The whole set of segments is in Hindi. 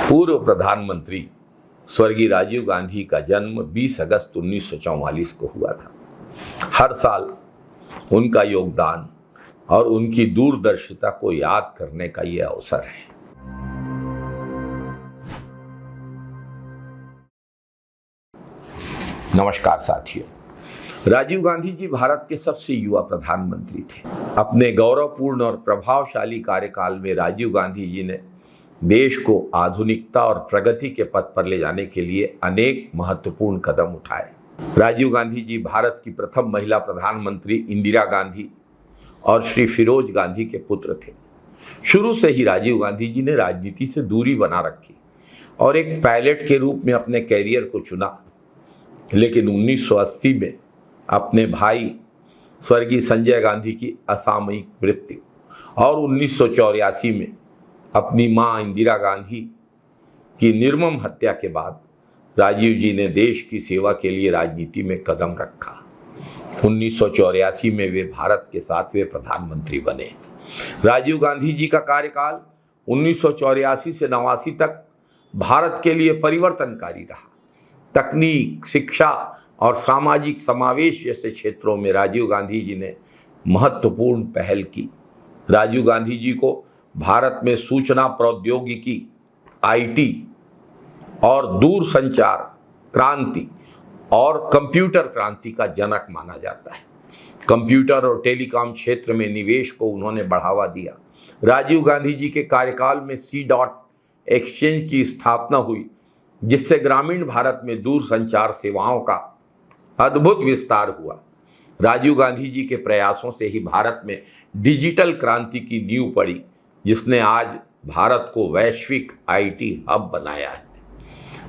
पूर्व प्रधानमंत्री स्वर्गीय राजीव गांधी का जन्म 20 अगस्त 1944 को हुआ था। हर साल उनका योगदान और उनकी दूरदर्शिता को याद करने का ये अवसर है। नमस्कार साथियों, राजीव गांधी जी भारत के सबसे युवा प्रधानमंत्री थे। अपने गौरवपूर्ण और प्रभावशाली कार्यकाल में राजीव गांधी जी ने देश को आधुनिकता और प्रगति के पथ पर ले जाने के लिए अनेक महत्वपूर्ण कदम उठाए। राजीव गांधी जी भारत की प्रथम महिला प्रधानमंत्री इंदिरा गांधी और श्री फिरोज गांधी के पुत्र थे। शुरू से ही राजीव गांधी जी ने राजनीति से दूरी बना रखी और एक पायलट के रूप में अपने कैरियर को चुना, लेकिन 1980 में अपने भाई स्वर्गीय संजय गांधी की असामयिक मृत्यु और 1984 में अपनी मां इंदिरा गांधी की निर्मम हत्या के बाद राजीव जी ने देश की सेवा के लिए राजनीति में कदम रखा। 1984 में वे भारत के 7वें प्रधानमंत्री बने। राजीव गांधी जी का कार्यकाल 1984 से 89 तक भारत के लिए परिवर्तनकारी रहा। तकनीक, शिक्षा और सामाजिक समावेश जैसे क्षेत्रों में राजीव गांधी जी ने महत्वपूर्ण पहल की। राजीव गांधी जी को भारत में सूचना प्रौद्योगिकी, आईटी और दूरसंचार क्रांति और कंप्यूटर क्रांति का जनक माना जाता है। कंप्यूटर और टेलीकॉम क्षेत्र में निवेश को उन्होंने बढ़ावा दिया। राजीव गांधी जी के कार्यकाल में C.एक्सचेंज की स्थापना हुई, जिससे ग्रामीण भारत में दूरसंचार सेवाओं का अद्भुत विस्तार हुआ। राजीव गांधी जी के प्रयासों से ही भारत में डिजिटल क्रांति की नींव पड़ी, जिसने आज भारत को वैश्विक आईटी हब बनाया है।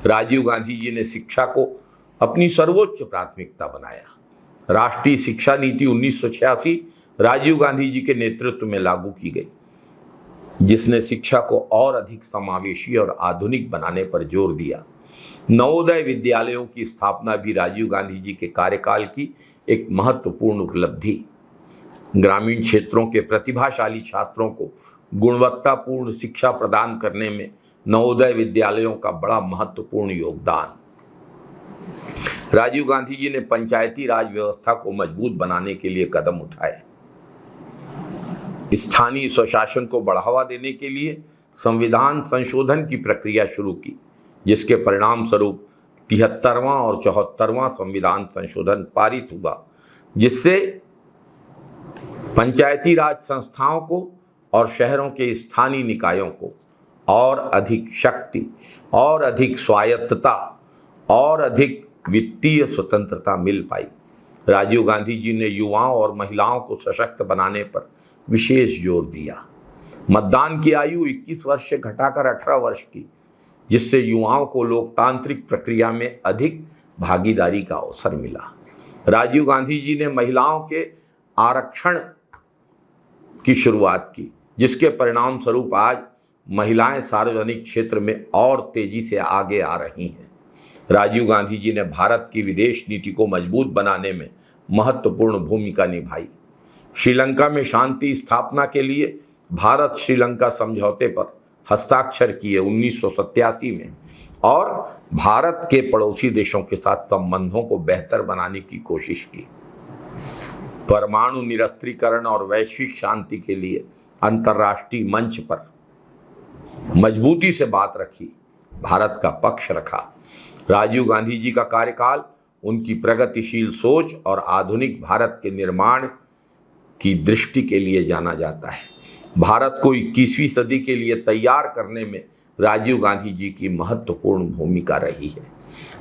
राजीव गांधी जी ने शिक्षा को अपनी सर्वोच्च प्राथमिकता बनाया। राष्ट्रीय शिक्षा नीति 1986 राजीव गांधी जी के नेतृत्व में लागू की गई, जिसने शिक्षा को और अधिक समावेशी और आधुनिक बनाने पर जोर दिया। नवोदय विद्यालयों की स्थापना भी राजीव गांधी जी के कार्यकाल की एक महत्वपूर्ण उपलब्धि। ग्रामीण क्षेत्रों के प्रतिभाशाली छात्रों को गुणवत्तापूर्ण शिक्षा प्रदान करने में नवोदय विद्यालयों का बड़ा महत्वपूर्ण योगदान। राजीव गांधी जी ने पंचायती राज व्यवस्था को मजबूत बनाने के लिए कदम उठाए। स्थानीय स्वशासन को बढ़ावा देने के लिए संविधान संशोधन की प्रक्रिया शुरू की, जिसके परिणाम स्वरूप 73वां और 74वां संविधान संशोधन पारित हुआ, जिससे पंचायती राज संस्थाओं को और शहरों के स्थानीय निकायों को और अधिक शक्ति और अधिक स्वायत्तता और अधिक वित्तीय स्वतंत्रता मिल पाई। राजीव गांधी जी ने युवाओं और महिलाओं को सशक्त बनाने पर विशेष जोर दिया। मतदान की आयु 21 वर्ष से घटाकर 18 वर्ष की, जिससे युवाओं को लोकतांत्रिक प्रक्रिया में अधिक भागीदारी का अवसर मिला। राजीव गांधी जी ने महिलाओं के आरक्षण की शुरुआत की, जिसके परिणाम स्वरूप आज महिलाएं सार्वजनिक क्षेत्र में और तेजी से आगे आ रही हैं। राजीव गांधी जी ने भारत की विदेश नीति को मजबूत बनाने में महत्वपूर्ण भूमिका निभाई। श्रीलंका में शांति स्थापना के लिए भारत श्रीलंका समझौते पर हस्ताक्षर किए 1987 में और भारत के पड़ोसी देशों के साथ संबंधों को बेहतर बनाने की कोशिश की। परमाणु निरस्त्रीकरण और वैश्विक शांति के लिए अंतर्राष्ट्रीय मंच पर मजबूती से बात रखी, भारत का पक्ष रखा। राजीव गांधी जी का कार्यकाल उनकी प्रगतिशील सोच और आधुनिक भारत के निर्माण की दृष्टि के लिए जाना जाता है। भारत को 21वीं सदी के लिए तैयार करने में राजीव गांधी जी की महत्वपूर्ण भूमिका रही है।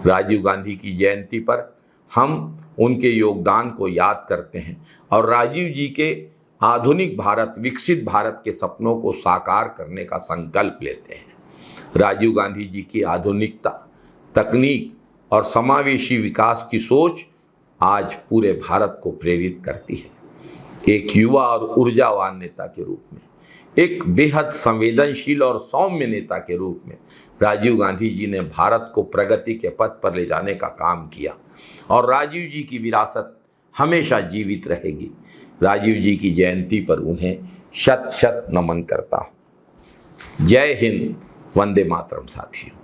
राजीव गांधी की जयंती पर हम उनके योगदान को याद करते हैं और राजीव जी के आधुनिक भारत, विकसित भारत के सपनों को साकार करने का संकल्प लेते हैं। राजीव गांधी जी की आधुनिकता, तकनीक और समावेशी विकास की सोच आज पूरे भारत को प्रेरित करती है। एक युवा और ऊर्जावान नेता के रूप में, एक बेहद संवेदनशील और सौम्य नेता के रूप में राजीव गांधी जी ने भारत को प्रगति के पथ पर ले जाने का काम किया और राजीव जी की विरासत हमेशा जीवित रहेगी। राजीव जी की जयंती पर उन्हें शत शत नमन करता हूं। जय हिंद, वंदे मातरम साथियों।